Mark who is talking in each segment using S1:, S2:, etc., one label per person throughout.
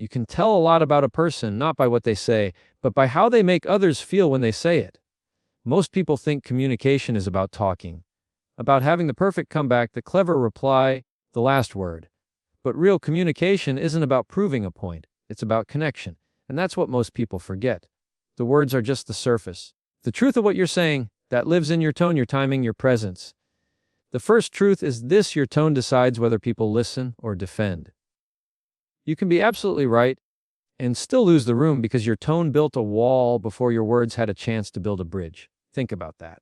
S1: You can tell a lot about a person not by what they say, but by how they make others feel when they say it. Most people think communication is about talking, about having the perfect comeback, the clever reply, the last word. But real communication isn't about proving a point, it's about connection. And that's what most people forget. The words are just the surface. The truth of what you're saying, that lives in your tone, your timing, your presence. The first truth is this: your tone decides whether people listen or defend. You can be absolutely right and still lose the room because your tone built a wall before your words had a chance to build a bridge. Think about that.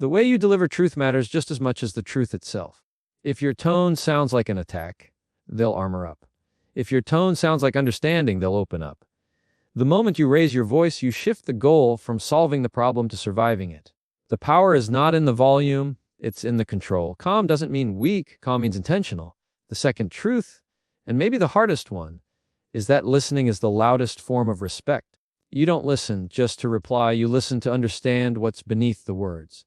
S1: The way you deliver truth matters just as much as the truth itself. If your tone sounds like an attack, they'll armor up. If your tone sounds like understanding, they'll open up. The moment you raise your voice, you shift the goal from solving the problem to surviving it. The power is not in the volume, it's in the control. Calm doesn't mean weak, calm means intentional. The second truth, and maybe the hardest one, is that listening is the loudest form of respect. You don't listen just to reply, you listen to understand what's beneath the words.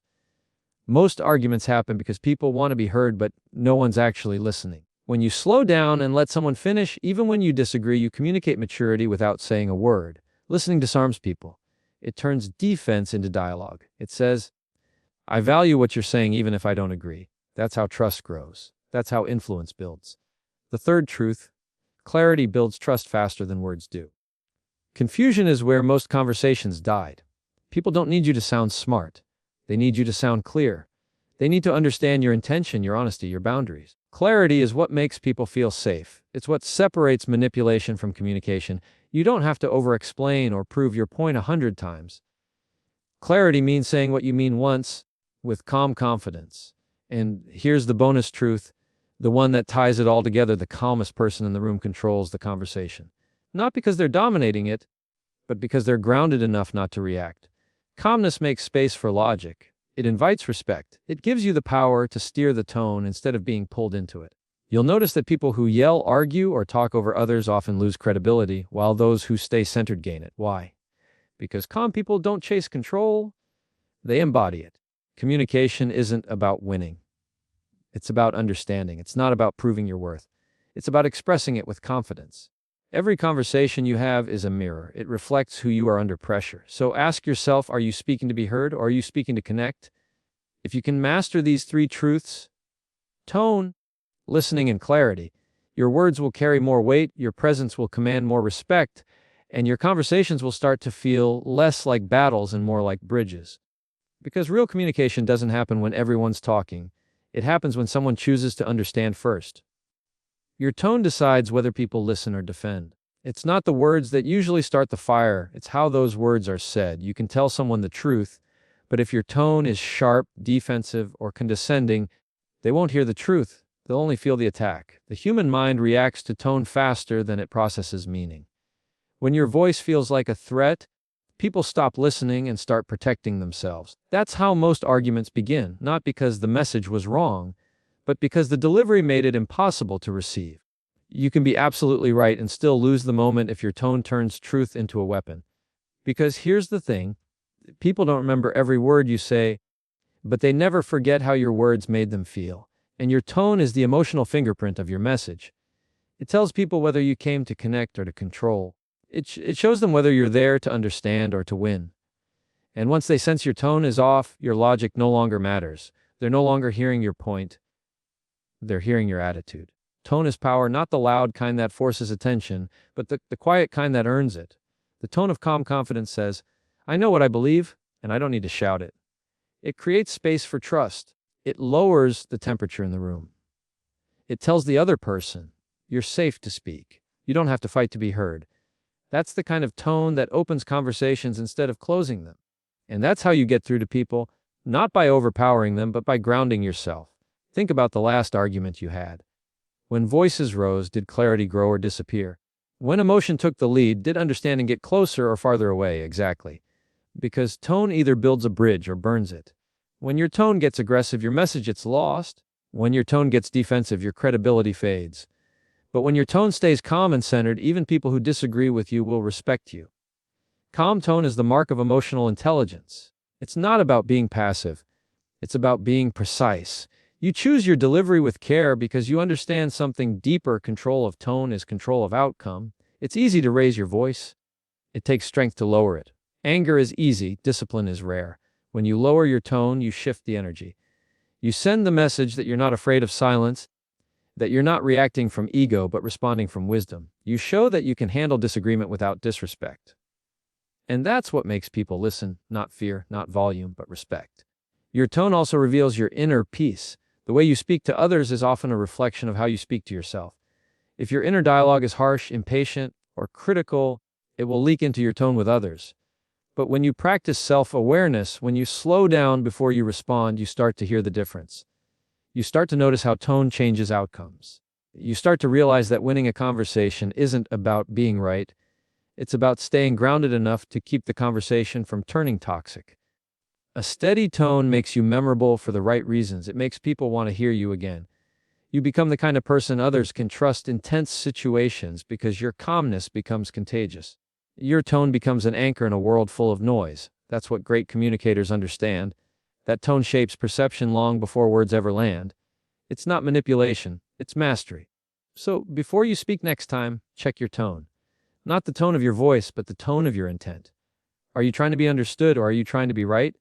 S1: Most arguments happen because people want to be heard, but no one's actually listening. When you slow down and let someone finish, even when you disagree, you communicate maturity without saying a word. Listening disarms people. It turns defense into dialogue. It says, I value what you're saying even if I don't agree. That's how trust grows. That's how influence builds. The third truth, clarity builds trust faster than words do. Confusion is where most conversations died. People don't need you to sound smart. They need you to sound clear. They need to understand your intention, your honesty, your boundaries. Clarity is what makes people feel safe. It's what separates manipulation from communication. You don't have to over-explain or prove your point 100 times. Clarity means saying what you mean once, with calm confidence. And here's the bonus truth, the one that ties it all together: the calmest person in the room controls the conversation. Not because they're dominating it, but because they're grounded enough not to react. Calmness makes space for logic. It invites respect. It gives you the power to steer the tone instead of being pulled into it. You'll notice that people who yell, argue, or talk over others often lose credibility, while those who stay centered gain it. Why? Because calm people don't chase control, they embody it. Communication isn't about winning. It's about understanding. It's not about proving your worth. It's about expressing it with confidence. Every conversation you have is a mirror. It reflects who you are under pressure. So ask yourself, are you speaking to be heard, or are you speaking to connect? If you can master these three truths, tone, listening, and clarity, your words will carry more weight, your presence will command more respect, and your conversations will start to feel less like battles and more like bridges. Because real communication doesn't happen when everyone's talking. It happens when someone chooses to understand first. Your tone decides whether people listen or defend. It's not the words that usually start the fire, it's how those words are said. You can tell someone the truth, but if your tone is sharp, defensive, or condescending, they won't hear the truth. They'll only feel the attack. The human mind reacts to tone faster than it processes meaning. When your voice feels like a threat, people stop listening and start protecting themselves. That's how most arguments begin, not because the message was wrong, but because the delivery made it impossible to receive. You can be absolutely right and still lose the moment if your tone turns truth into a weapon. Because here's the thing, people don't remember every word you say, but they never forget how your words made them feel. And your tone is the emotional fingerprint of your message. It tells people whether you came to connect or to control. It shows them whether you're there to understand or to win. And once they sense your tone is off, your logic no longer matters. They're no longer hearing your point. They're hearing your attitude. Tone is power, not the loud kind that forces attention, but the quiet kind that earns it. The tone of calm confidence says, I know what I believe, and I don't need to shout it. It creates space for trust. It lowers the temperature in the room. It tells the other person, you're safe to speak. You don't have to fight to be heard. That's the kind of tone that opens conversations instead of closing them. And that's how you get through to people, not by overpowering them, but by grounding yourself. Think about the last argument you had. When voices rose, did clarity grow or disappear? When emotion took the lead, did understanding get closer or farther away? Exactly. Because tone either builds a bridge or burns it. When your tone gets aggressive, your message gets lost. When your tone gets defensive, your credibility fades. But when your tone stays calm and centered, even people who disagree with you will respect you. Calm tone is the mark of emotional intelligence. It's not about being passive. It's about being precise. You choose your delivery with care because you understand something deeper. Control of tone is control of outcome. It's easy to raise your voice. It takes strength to lower it. Anger is easy, discipline is rare. When you lower your tone, you shift the energy. You send the message that you're not afraid of silence, that you're not reacting from ego but responding from wisdom. You show that you can handle disagreement without disrespect. And that's what makes people listen, not fear, not volume, but respect. Your tone also reveals your inner peace. The way you speak to others is often a reflection of how you speak to yourself. If your inner dialogue is harsh, impatient, or critical, it will leak into your tone with others. But when you practice self-awareness, when you slow down before you respond, you start to hear the difference. You start to notice how tone changes outcomes. You start to realize that winning a conversation isn't about being right. It's about staying grounded enough to keep the conversation from turning toxic. A steady tone makes you memorable for the right reasons. It makes people want to hear you again. You become the kind of person others can trust in tense situations because your calmness becomes contagious. Your tone becomes an anchor in a world full of noise. That's what great communicators understand. That tone shapes perception long before words ever land. It's not manipulation, it's mastery. So, before you speak next time, check your tone. Not the tone of your voice, but the tone of your intent. Are you trying to be understood or are you trying to be right?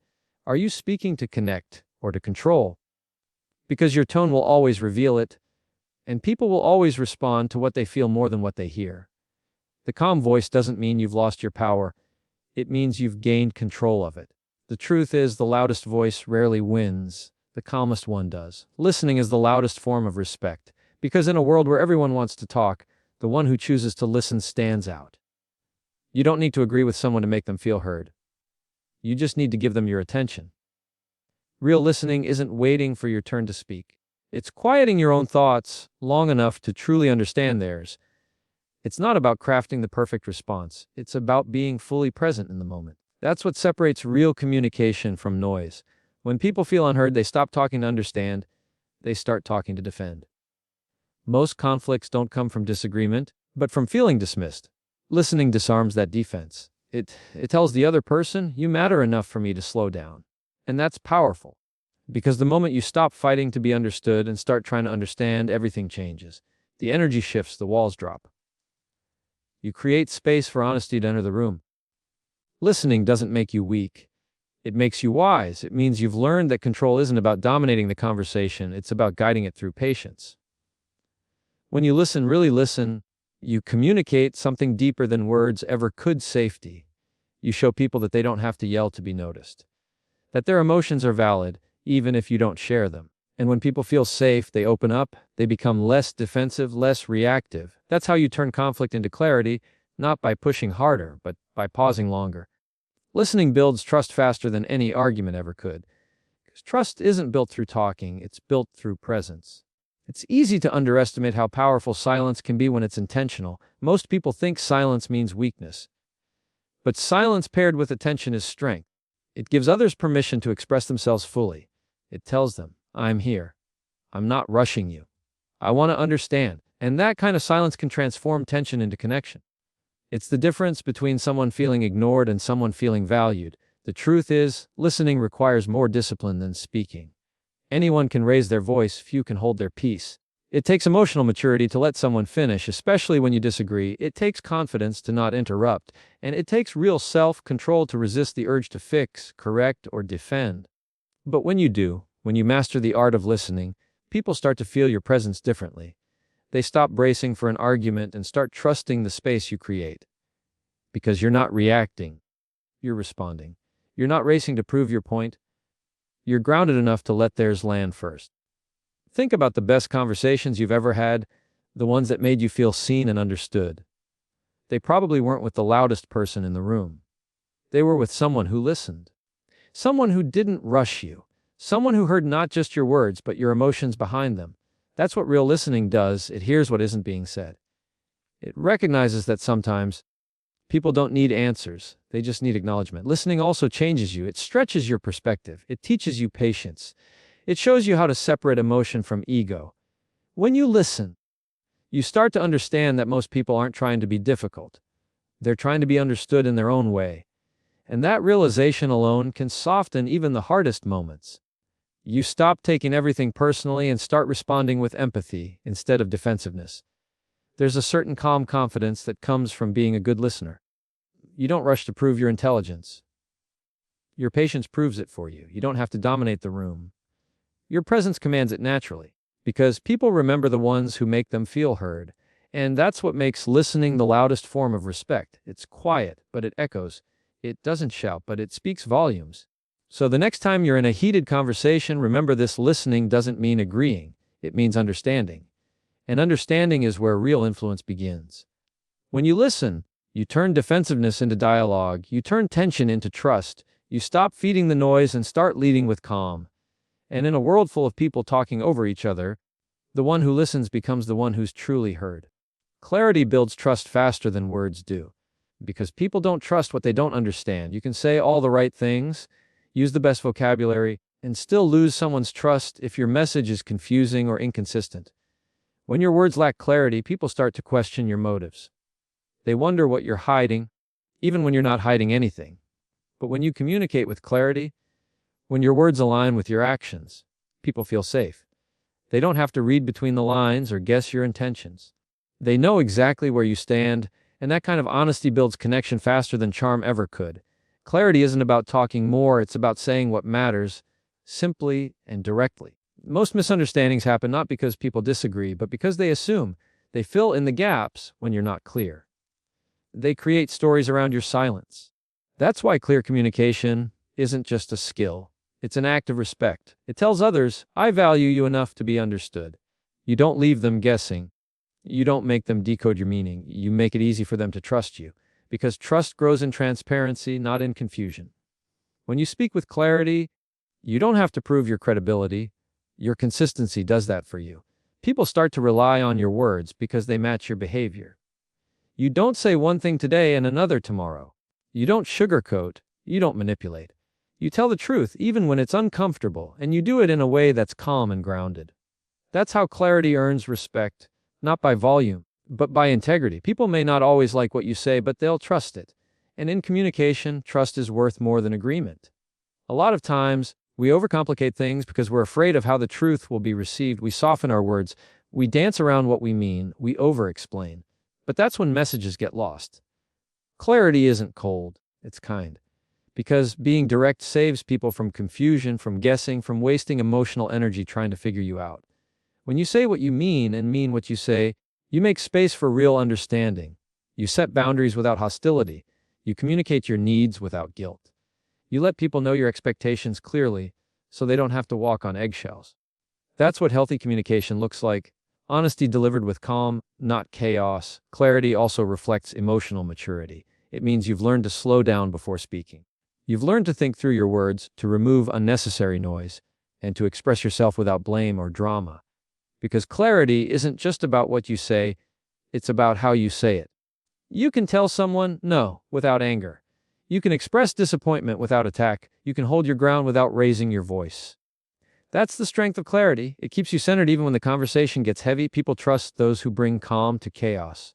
S1: Are you speaking to connect or to control? Because your tone will always reveal it, and people will always respond to what they feel more than what they hear. The calm voice doesn't mean you've lost your power. It means you've gained control of it. The truth is, the loudest voice rarely wins. The calmest one does. Listening is the loudest form of respect, because in a world where everyone wants to talk, the one who chooses to listen stands out. You don't need to agree with someone to make them feel heard. You just need to give them your attention. Real listening isn't waiting for your turn to speak. It's quieting your own thoughts long enough to truly understand theirs. It's not about crafting the perfect response. It's about being fully present in the moment. That's what separates real communication from noise. When people feel unheard, they stop talking to understand. They start talking to defend. Most conflicts don't come from disagreement, but from feeling dismissed. Listening disarms that defense. It tells the other person, you matter enough for me to slow down. And that's powerful. Because the moment you stop fighting to be understood and start trying to understand, everything changes. The energy shifts, the walls drop. You create space for honesty to enter the room. Listening doesn't make you weak. It makes you wise. It means you've learned that control isn't about dominating the conversation, it's about guiding it through patience. When you listen, really listen, you communicate something deeper than words ever could: safety. You show people that they don't have to yell to be noticed. That their emotions are valid, even if you don't share them. And when people feel safe, they open up, they become less defensive, less reactive. That's how you turn conflict into clarity, not by pushing harder, but by pausing longer. Listening builds trust faster than any argument ever could. Because trust isn't built through talking, it's built through presence. It's easy to underestimate how powerful silence can be when it's intentional. Most people think silence means weakness. But silence paired with attention is strength. It gives others permission to express themselves fully. It tells them, I'm here. I'm not rushing you. I want to understand. And that kind of silence can transform tension into connection. It's the difference between someone feeling ignored and someone feeling valued. The truth is, listening requires more discipline than speaking. Anyone can raise their voice, few can hold their peace. It takes emotional maturity to let someone finish, especially when you disagree. It takes confidence to not interrupt, and it takes real self-control to resist the urge to fix, correct, or defend. But when you do, when you master the art of listening, people start to feel your presence differently. They stop bracing for an argument and start trusting the space you create. Because you're not reacting, you're responding. You're not racing to prove your point. You're grounded enough to let theirs land first. Think about the best conversations you've ever had, the ones that made you feel seen and understood. They probably weren't with the loudest person in the room. They were with someone who listened. Someone who didn't rush you. Someone who heard not just your words, but your emotions behind them. That's what real listening does. It hears what isn't being said. It recognizes that sometimes people don't need answers. They just need acknowledgement. Listening also changes you. It stretches your perspective. It teaches you patience. It shows you how to separate emotion from ego. When you listen, you start to understand that most people aren't trying to be difficult. They're trying to be understood in their own way. And that realization alone can soften even the hardest moments. You stop taking everything personally and start responding with empathy instead of defensiveness. There's a certain calm confidence that comes from being a good listener. You don't rush to prove your intelligence. Your patience proves it for you. You don't have to dominate the room. Your presence commands it naturally, because people remember the ones who make them feel heard. And that's what makes listening the loudest form of respect. It's quiet, but it echoes. It doesn't shout, but it speaks volumes. So the next time you're in a heated conversation, remember this: listening doesn't mean agreeing. It means understanding. And understanding is where real influence begins. When you listen, you turn defensiveness into dialogue. You turn tension into trust. You stop feeding the noise and start leading with calm. And in a world full of people talking over each other, the one who listens becomes the one who's truly heard. Clarity builds trust faster than words do. Because people don't trust what they don't understand. You can say all the right things, use the best vocabulary, and still lose someone's trust if your message is confusing or inconsistent. When your words lack clarity, people start to question your motives. They wonder what you're hiding, even when you're not hiding anything. But when you communicate with clarity, when your words align with your actions, people feel safe. They don't have to read between the lines or guess your intentions. They know exactly where you stand, and that kind of honesty builds connection faster than charm ever could. Clarity isn't about talking more, it's about saying what matters, simply and directly. Most misunderstandings happen not because people disagree, but because they assume. They fill in the gaps when you're not clear. They create stories around your silence. That's why clear communication isn't just a skill. It's an act of respect. It tells others, I value you enough to be understood. You don't leave them guessing. You don't make them decode your meaning. You make it easy for them to trust you. Because trust grows in transparency, not in confusion. When you speak with clarity, you don't have to prove your credibility. Your consistency does that for you. People start to rely on your words because they match your behavior. You don't say one thing today and another tomorrow. You don't sugarcoat. You don't manipulate. You tell the truth even when it's uncomfortable, and you do it in a way that's calm and grounded. That's how clarity earns respect, not by volume, but by integrity. People may not always like what you say, but they'll trust it. And in communication, trust is worth more than agreement. A lot of times, we overcomplicate things because we're afraid of how the truth will be received. We soften our words. We dance around what we mean. We over-explain. But that's when messages get lost. Clarity isn't cold. It's kind. Because being direct saves people from confusion, from guessing, from wasting emotional energy trying to figure you out. When you say what you mean and mean what you say, you make space for real understanding. You set boundaries without hostility. You communicate your needs without guilt. You let people know your expectations clearly, so they don't have to walk on eggshells. That's what healthy communication looks like. Honesty delivered with calm, not chaos. Clarity also reflects emotional maturity. It means you've learned to slow down before speaking. You've learned to think through your words, to remove unnecessary noise, and to express yourself without blame or drama. Because clarity isn't just about what you say, it's about how you say it. You can tell someone no without anger. You can express disappointment without attack. You can hold your ground without raising your voice. That's the strength of clarity. It keeps you centered even when the conversation gets heavy. People trust those who bring calm to chaos.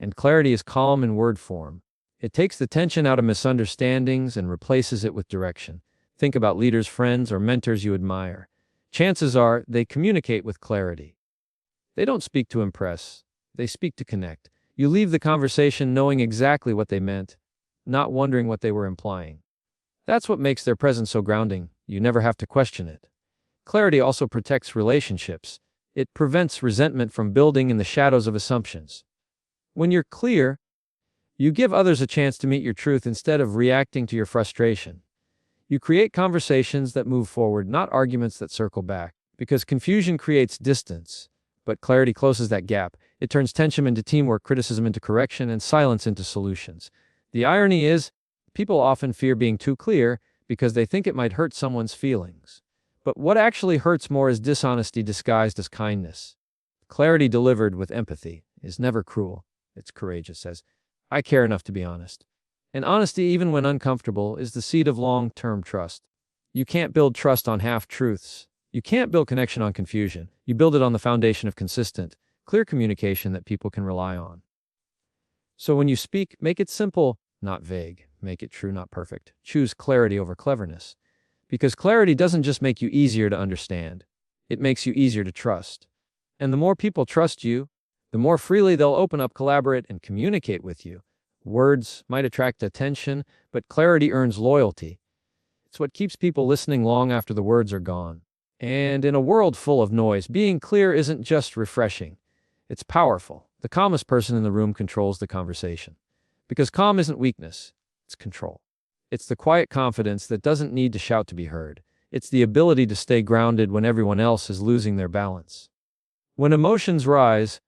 S1: And clarity is calm in word form. It takes the tension out of misunderstandings and replaces it with direction. Think about leaders, friends, or mentors you admire. Chances are they communicate with clarity. They don't speak to impress. They speak to connect. You leave the conversation knowing exactly what they meant, not wondering what they were implying. That's what makes their presence so grounding. You never have to question it. Clarity also protects relationships. It prevents resentment from building in the shadows of assumptions. When you're clear, you give others a chance to meet your truth instead of reacting to your frustration. You create conversations that move forward, not arguments that circle back, because confusion creates distance, but clarity closes that gap. It turns tension into teamwork, criticism into correction, and silence into solutions. The irony is, people often fear being too clear because they think it might hurt someone's feelings. But what actually hurts more is dishonesty disguised as kindness. Clarity delivered with empathy is never cruel. It's courageous, says, I care enough to be honest. And honesty, even when uncomfortable, is the seed of long-term trust. You can't build trust on half-truths. You can't build connection on confusion. You build it on the foundation of consistent, clear communication that people can rely on. So when you speak, make it simple, not vague. Make it true, not perfect. Choose clarity over cleverness. Because clarity doesn't just make you easier to understand, it makes you easier to trust. And the more people trust you, the more freely they'll open up, collaborate, and communicate with you. Words might attract attention, but clarity earns loyalty. It's what keeps people listening long after the words are gone. And in a world full of noise, being clear isn't just refreshing, it's powerful. The calmest person in the room controls the conversation. Because calm isn't weakness, it's control. It's the quiet confidence that doesn't need to shout to be heard. It's the ability to stay grounded when everyone else is losing their balance. When emotions rise,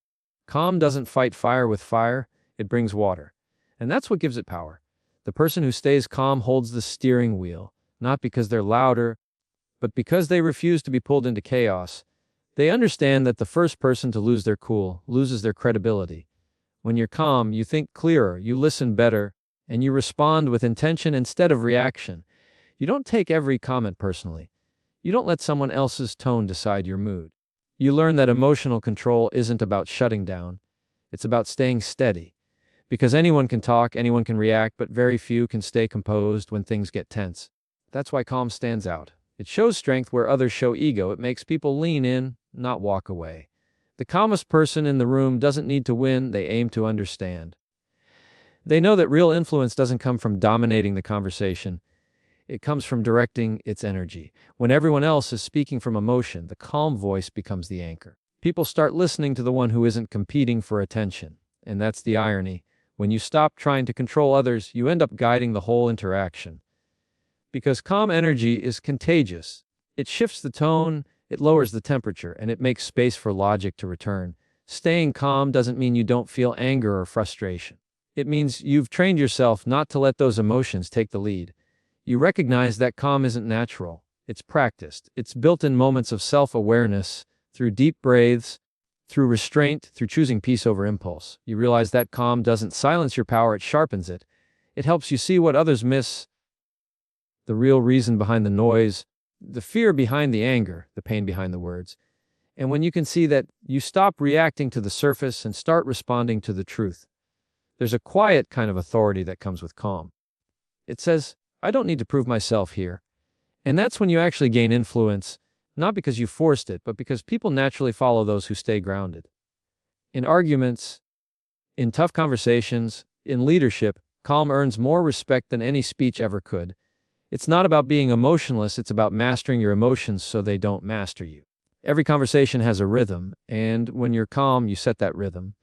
S1: calm doesn't fight fire with fire, it brings water. And that's what gives it power. The person who stays calm holds the steering wheel, not because they're louder, but because they refuse to be pulled into chaos. They understand that the first person to lose their cool loses their credibility. When you're calm, you think clearer, you listen better, and you respond with intention instead of reaction. You don't take every comment personally. You don't let someone else's tone decide your mood. You learn that emotional control isn't about shutting down. It's about staying steady. Because anyone can talk, anyone can react, but very few can stay composed when things get tense. That's why calm stands out. It shows strength where others show ego. It makes people lean in, not walk away. The calmest person in the room doesn't need to win, they aim to understand. They know that real influence doesn't come from dominating the conversation. It comes from directing its energy. When everyone else is speaking from emotion, the calm voice becomes the anchor. People start listening to the one who isn't competing for attention. And that's the irony. When you stop trying to control others, you end up guiding the whole interaction. Because calm energy is contagious. It shifts the tone, it lowers the temperature, and it makes space for logic to return. Staying calm doesn't mean you don't feel anger or frustration. It means you've trained yourself not to let those emotions take the lead. You recognize that calm isn't natural. It's practiced. It's built in moments of self-awareness, through deep breaths, through restraint, through choosing peace over impulse. You realize that calm doesn't silence your power, it sharpens it. It helps you see what others miss, the real reason behind the noise, the fear behind the anger, the pain behind the words. And when you can see that, you stop reacting to the surface and start responding to the truth. There's a quiet kind of authority that comes with calm. It says, I don't need to prove myself here. And that's when you actually gain influence, not because you forced it, but because people naturally follow those who stay grounded. In arguments, in tough conversations, in leadership, calm earns more respect than any speech ever could. It's not about being emotionless, it's about mastering your emotions so they don't master you. Every conversation has a rhythm, and when you're calm, you set that rhythm.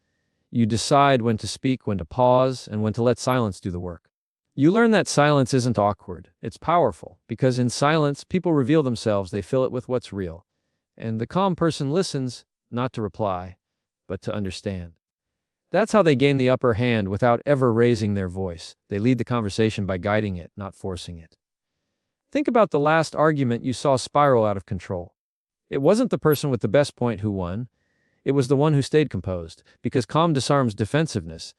S1: You decide when to speak, when to pause, and when to let silence do the work. You learn that silence isn't awkward, it's powerful, because in silence, people reveal themselves, they fill it with what's real. And the calm person listens, not to reply, but to understand. That's how they gain the upper hand without ever raising their voice. They lead the conversation by guiding it, not forcing it. Think about the last argument you saw spiral out of control. It wasn't the person with the best point who won. It was the one who stayed composed, because calm disarms defensiveness.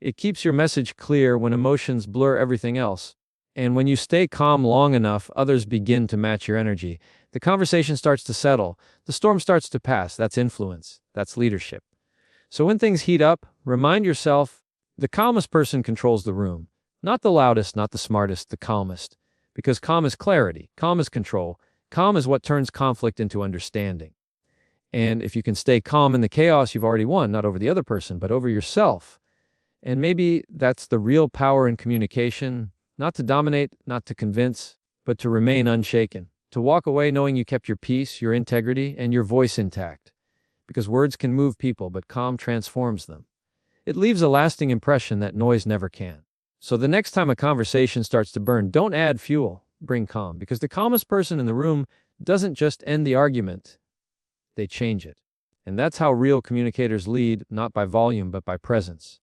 S1: It keeps your message clear when emotions blur everything else. And when you stay calm long enough, others begin to match your energy. The conversation starts to settle. The storm starts to pass. That's influence. That's leadership. So when things heat up, remind yourself, the calmest person controls the room. Not the loudest, not the smartest, the calmest. Because calm is clarity, calm is control, calm is what turns conflict into understanding. And if you can stay calm in the chaos, you've already won, not over the other person, but over yourself. And maybe that's the real power in communication, not to dominate, not to convince, but to remain unshaken. To walk away knowing you kept your peace, your integrity, and your voice intact. Because words can move people, but calm transforms them. It leaves a lasting impression that noise never can. So the next time a conversation starts to burn, don't add fuel, bring calm. Because the calmest person in the room doesn't just end the argument, they change it. And that's how real communicators lead, not by volume, but by presence.